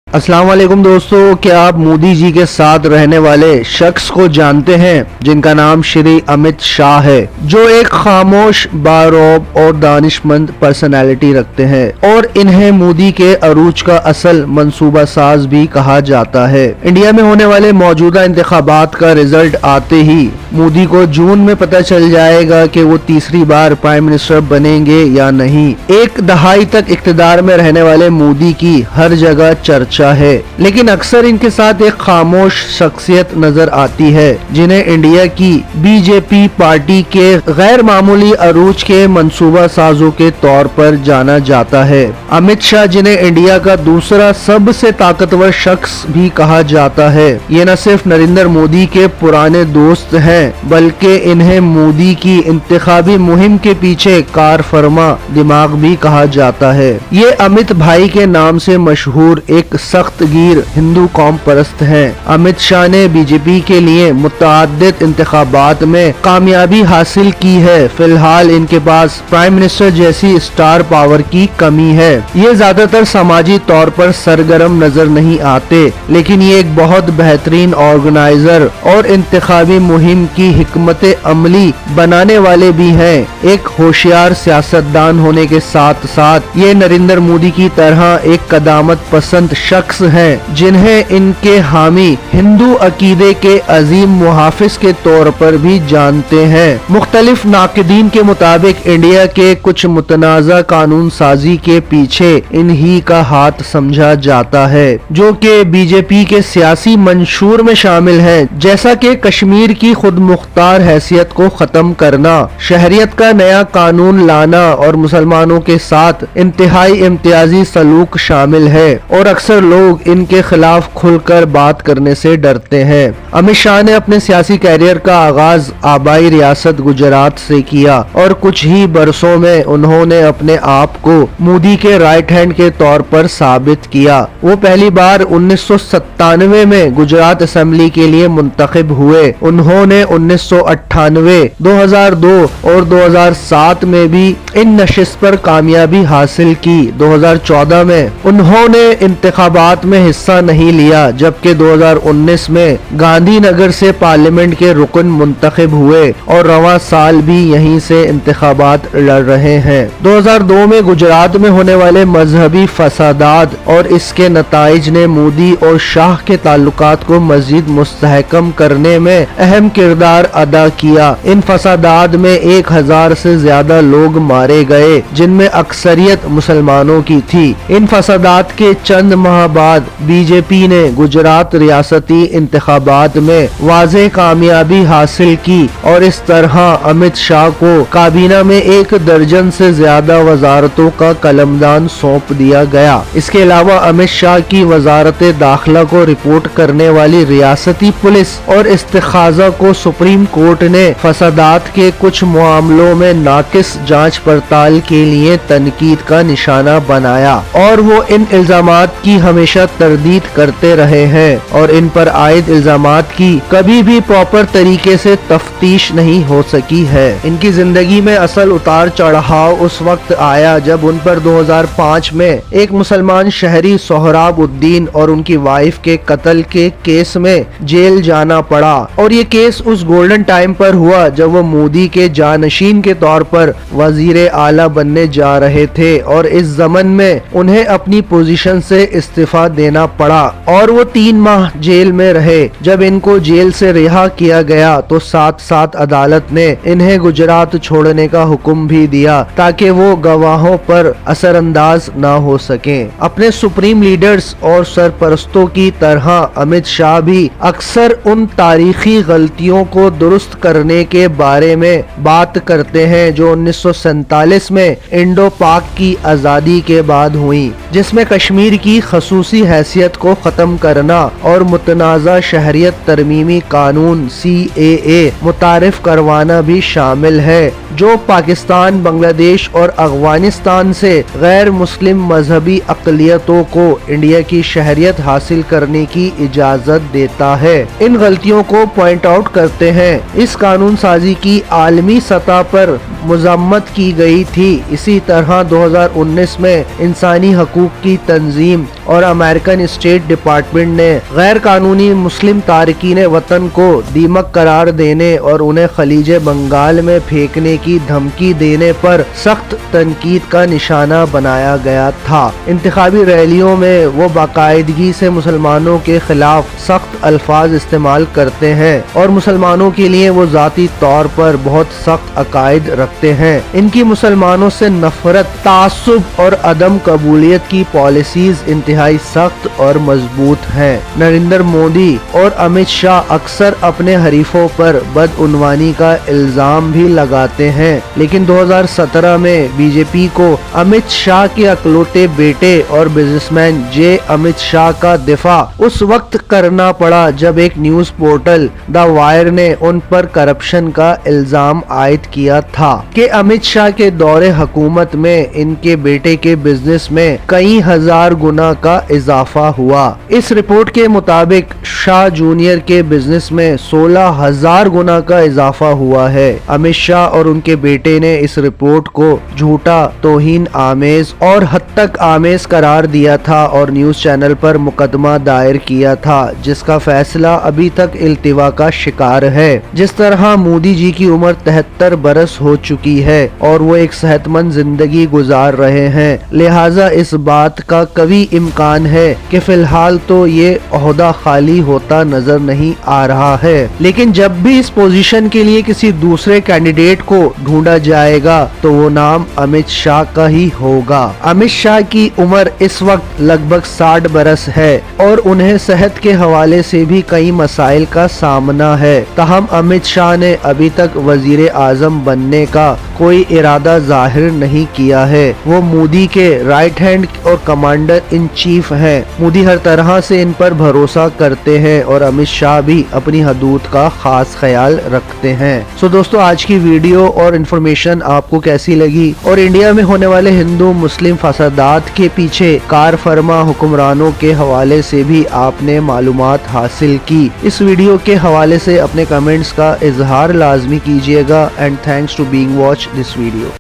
अस्सलाम वालेकुम दोस्तों, क्या आप मोदी जी के साथ रहने वाले शख्स को जानते हैं जिनका नाम श्री अमित शाह है, जो एक खामोश, बारौब और दानिशमंद पर्सनैलिटी रखते हैं और इन्हें मोदी के अरूज का असल मंसूबा साज भी कहा जाता है। इंडिया में होने वाले मौजूदा इंतखाबात का रिजल्ट आते ही मोदी को जून में पता चल जाएगा कि वो तीसरी बार प्राइम मिनिस्टर बनेंगे या नहीं। एक दहाई तक इक्तदार में रहने वाले मोदी की हर जगह चर्चा है, लेकिन अक्सर इनके साथ एक खामोश शख्सियत नजर आती है जिन्हें इंडिया की बीजेपी पार्टी के गैर मामूली अरूज के मंसूबा साजों के तौर पर जाना जाता है। अमित शाह, जिन्हें इंडिया का दूसरा सबसे ताकतवर शख्स भी कहा जाता है, ये न सिर्फ नरेंद्र मोदी के पुराने दोस्त हैं बल्कि इन्हें मोदी की इंतखाबी मुहिम के पीछे कार फरमा दिमाग भी कहा जाता है। ये अमित भाई के नाम से मशहूर एक सख्त गिर हिंदू कौम परस्त हैं। अमित शाह ने बीजेपी के लिए मुतअद्दिद इंतखाबात में कामयाबी हासिल की है। फिलहाल इनके पास प्राइम मिनिस्टर जैसी स्टार पावर की कमी है। ये ज्यादातर समाजी तौर पर सरगर्म नजर नहीं आते, लेकिन ये एक बहुत बेहतरीन ऑर्गेनाइजर और इंतखाबी मुहिम की हिकमत अमली बनाने वाले भी हैं। एक होशियार सियासतदान होने के साथ साथ ये नरेंद्र मोदी की तरह एक कदामत पसंद शख्स हैं, जिन्हें इनके हामी हिंदू अकीदे के अजीम मुहाफिज के तौर पर भी जानते हैं। मुख्तलिफ नाक़दीन के मुताबिक इंडिया के कुछ मुतनाज़ा कानून साजी के पीछे इन्हीं का हाथ समझा जाता है, जो कि बीजेपी के सियासी मंशूर में शामिल है, जैसा कि कश्मीर की खुद मुख्तार हैसियत को खत्म करना, शहरियत का नया कानून लाना और मुसलमानों के साथ इंतहाई इम्तियाजी सलूक शामिल है। और अक्सर लोग इनके खिलाफ खुलकर बात करने से डरते हैं। अमित शाह ने अपने सियासी कैरियर का आगाज आबाई रियासत गुजरात से किया और कुछ ही बरसों में उन्होंने अपने आप को मोदी के राइट हैंड के तौर पर साबित किया। वो पहली बार 1997 में गुजरात असेंबली के लिए मुंतखब हुए। उन्होंने 1998, 2002 और 2007 में भी इन नशिस्त पर कामयाबी हासिल की। 2014 में उन्होंने इंतखाबात में हिस्सा नहीं लिया, जबकि 2019 में गांधीनगर से पार्लियामेंट के रुकन मुंतखब हुए और रवां साल भी यहीं से इंतखाबात लड़ रहे हैं। 2002 में गुजरात में होने वाले मजहबी फसादात और इसके नताइज ने मोदी और शाह के ताल्लुकात को मजीद मुस्तहकम करने में अहम किरदार अदा किया। इन फसादात में 1000 से ज्यादा लोग मारे गए, जिनमें अक्सरियत मुसलमानों की थी। इन फसादात के चंद माह बाद बीजेपी ने गुजरात रियासती इंतखाबात में वाज़ेह कामयाबी हासिल की और इस तरह अमित शाह को काबीना में 1 दर्जन से ज्यादा वजारतों का कलमदान सौंप दिया गया। इसके अलावा अमित शाह की वजारत दाखिला को रिपोर्ट करने वाली रियासती पुलिस और इस्तिखाजा को सुप्रीम कोर्ट ने फसादात के कुछ मामलों में नाकिस जांच पड़ताल के लिए तनकीद का निशाना बनाया और वो इन इल्जामात की हमेशा तरदीद करते रहे हैं और इन पर आयद इल्जामात की कभी भी प्रॉपर तरीके से तफ्तीश नहीं हो सकी है। इनकी जिंदगी में असल उतार चढ़ाव उस वक्त आया जब उन पर 2005 में एक मुसलमान शहरी सोहराब उद्दीन और उनकी वाइफ के कत्ल के केस में जेल जाना पड़ा। और ये केस उस गोल्डन टाइम पर हुआ जब वो मोदी के जानशीन के तौर पर वजीर आला बनने जा रहे थे और इस ज़मन में उन्हें अपनी पोजीशन से इस्तीफा देना पड़ा और वो 3 माह जेल में रहे। जब इनको जेल से रिहा किया गया तो साथ साथ अदालत ने इन्हें गुजरात छोड़ने का हुक्म भी दिया ताकि वो गवाहों पर असरअंदाज ना हो सके। अपने सुप्रीम लीडर्स और सरपरस्तों की तरह अमित शाह भी अक्सर उन तारीखी गलतियों को दुरुस्त करने के बारे में बात करते हैं जो 1947 में इंडो पाक की आज़ादी के बाद हुई, जिसमें कश्मीर की खसूसी हैसियत को ख़त्म करना और मुतनाज़ा शहरियत तरमीमी कानून CAA मुतारिफ करवाना भी शामिल है, जो पाकिस्तान, बांग्लादेश और अफगानिस्तान से गैर मुस्लिम मजहबी अक़लियतों को इंडिया की शहरियत हासिल करने की इजाज़त देता है। इन गलतियों को पॉइंट आउट करते हैं। इस कानून साजी की आलमी सतह पर मजम्मत की गई थी। इसी तरह 2019 में इंसानी हकूक की तंजीम और और अमेरिकन स्टेट डिपार्टमेंट ने गैर कानूनी मुस्लिम तारकीन वतन को दीमक करार देने और उन्हें खलीज बंगाल में फेंकने की धमकी देने पर सख्त तनकीद का निशाना बनाया गया था। इंतखाबी रैलियों में वो बाकायदगी से मुसलमानों के खिलाफ सख्त अल्फाज इस्तेमाल करते हैं और मुसलमानों के लिए वो ज़ाती तौर पर बहुत सख्त अकायद रखते हैं। इनकी मुसलमानों से नफरत, तासुब और अदम कबूलियत की पॉलिसीज इंतहाई सख्त और मजबूत हैं। नरेंद्र मोदी और अमित शाह अक्सर अपने हरीफों पर बदउनवानी का इल्जाम भी लगाते हैं, लेकिन 2017 में बीजेपी को अमित शाह के अकलौते बेटे और बिजनेसमैन जे अमित शाह का दिफा उस वक्त करना पड़ा जब एक न्यूज पोर्टल द वायर ने उन पर करप्शन का इल्जाम आयद किया था कि अमित शाह के दौरे हुकूमत में इनके बेटे के बिजनेस में कई हजार गुना का इजाफा हुआ। इस रिपोर्ट के मुताबिक शाह जूनियर के बिजनेस में 16,000 गुना का इजाफा हुआ है। अमित शाह और उनके बेटे ने इस रिपोर्ट को झूठा, तौहीन आमेज और हद तक आमेज करार दिया था और न्यूज चैनल पर मुकदमा दायर किया था, जिसका फैसला अभी तक इल्तिवा का शिकार है। जिस तरह मोदी जी की उम्र 73 बरस हो चुकी है और वो एक सेहतमंद जिंदगी गुजार रहे हैं, लिहाजा इस बात का कभी इम्कान है कि फिलहाल तो ये ओहदा खाली होता नजर नहीं आ रहा है, लेकिन जब भी इस पोजीशन के लिए किसी दूसरे कैंडिडेट को ढूंढा जाएगा तो वो नाम अमित शाह का ही होगा। अमित शाह की उम्र इस वक्त लगभग 60 बरस है और उन्हें सेहत के हवाले से भी कई मसाइल का सामना है। ताहम अमित शाह ने अभी तक वजीर आजम बनने का कोई इरादा जाहिर नहीं किया है। वो मोदी के राइट हैंड और कमांडर इन चीफ हैं। मोदी हर तरह से इन पर भरोसा करते हैं और अमित शाह भी अपनी हदूद का खास ख्याल रखते हैं। सो दोस्तों, आज की वीडियो और इन्फॉर्मेशन आपको कैसी लगी और इंडिया में होने वाले हिंदू मुस्लिम फसादात के पीछे कार फरमा हुक्मरानों के हवाले से भी आपने मालूमात हासिल की। इस वीडियो के हवाले से अपने कमेंट्स का इजहार लाजमी कीजिएगा and thanks to being watch this video.